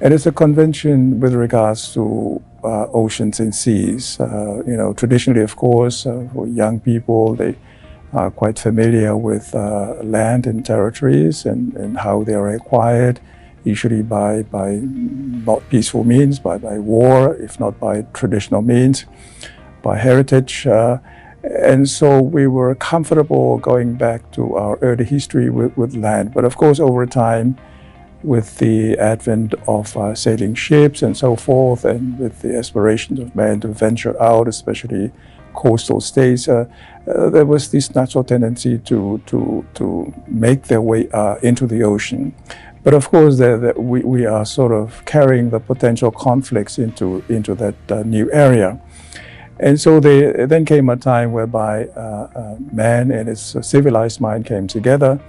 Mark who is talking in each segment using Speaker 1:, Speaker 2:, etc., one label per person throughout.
Speaker 1: And it's a convention with regards to oceans and seas. Traditionally, of course, for young people, they are quite familiar with land and territories and how they are acquired, usually by not peaceful means, by war, if not by traditional means, by heritage. And so we were comfortable going back to our early history with land. But of course, over time, with the advent of sailing ships and so forth, and with the aspirations of man to venture out, especially coastal states, there was this natural tendency to make their way into the ocean. But of course, we are sort of carrying the potential conflicts into that new area. And so then came a time whereby man and his civilized mind came together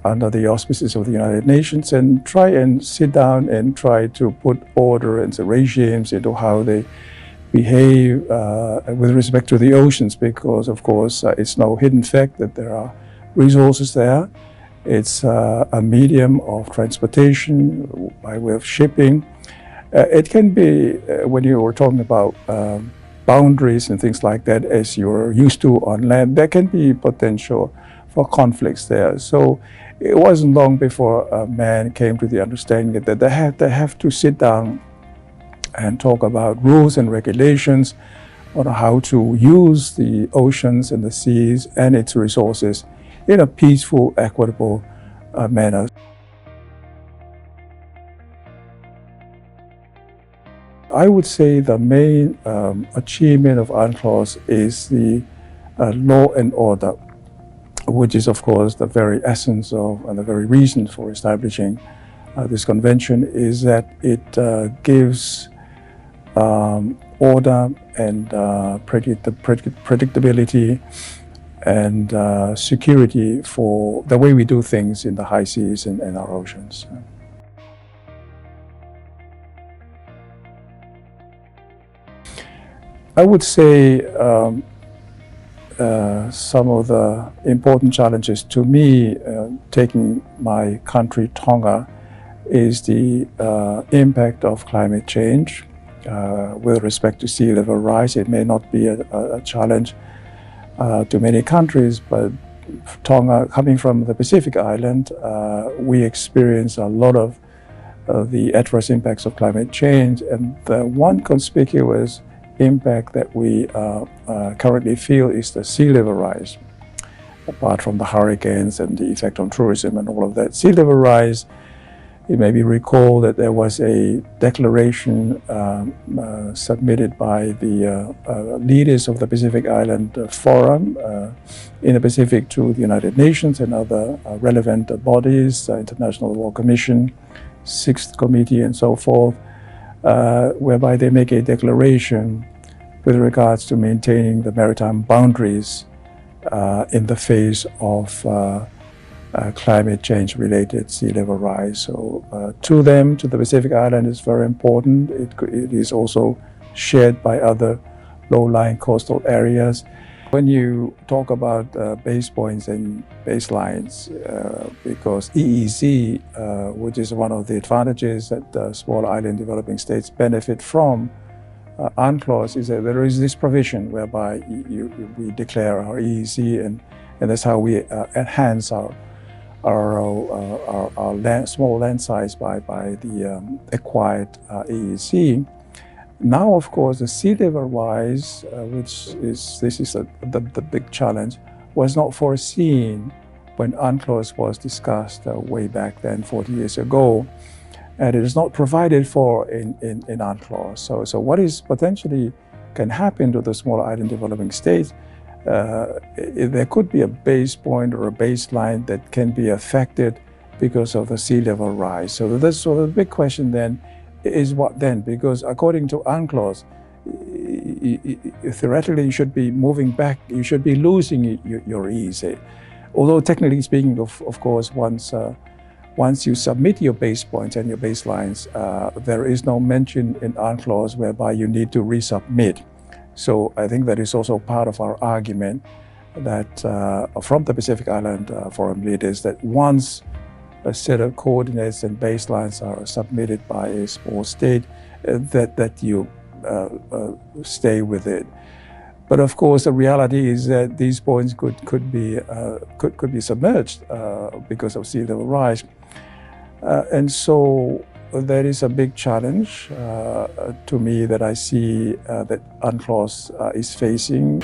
Speaker 1: under the auspices of the United Nations and try and sit down and try to put order and regimes into how they behave with respect to the oceans, because of course it's no hidden fact that there are resources there. It's a medium of transportation by way of shipping. It can be, when you were talking about boundaries and things like that, as you're used to on land, there can be potential for conflicts there. So it wasn't long before man came to the understanding that they have to sit down and talk about rules and regulations on how to use the oceans and the seas and its resources in a peaceful, equitable manner. I would say the main achievement of UNCLOS is the law and order, which is, of course, the very essence of and the very reason for establishing this convention, is that it gives order and predictability and security for the way we do things in the high seas and our oceans. I would say some of the important challenges to me, taking my country, Tonga, is the impact of climate change with respect to sea level rise. It may not be a challenge to many countries, but Tonga, coming from the Pacific island, we experience a lot of the adverse impacts of climate change. And the one conspicuous impact that we currently feel is the sea level rise. Apart from the hurricanes and the effect on tourism and all of that, sea level rise, you maybe recall that there was a declaration submitted by the leaders of the Pacific Island Forum in the Pacific to the United Nations and other relevant bodies, International Law Commission, Sixth Committee and so forth, whereby they make a declaration with regards to maintaining the maritime boundaries in the face of climate change related sea level rise. So to them, to the Pacific Island, is very important. It is also shared by other low-lying coastal areas. When you talk about base points and baselines, because EEZ, which is one of the advantages that small island developing states benefit from, UNCLOS, is that there is this provision whereby we declare our EEZ, and that's how we enhance our small land size by the acquired EEZ. Now, of course, the sea level rise, the big challenge, was not foreseen when UNCLOS was discussed way back then, 40 years ago, and it is not provided for in UNCLOS. So what is potentially can happen to the small island developing states? There could be a base point or a baseline that can be affected because of the sea level rise. So the big question then is what then? Because according to UNCLOS, theoretically you should be moving back, you should be losing your EEZ. Although technically speaking, of course, once you submit your base points and your baselines, there is no mention in UNCLOS whereby you need to resubmit. So I think that is also part of our argument that from the Pacific Island Forum leaders, that once a set of coordinates and baselines are submitted by a small state, that you stay with it. But of course, the reality is that these points could be submerged because of sea level rise, and so that is a big challenge to me that I see that UNCLOS is facing.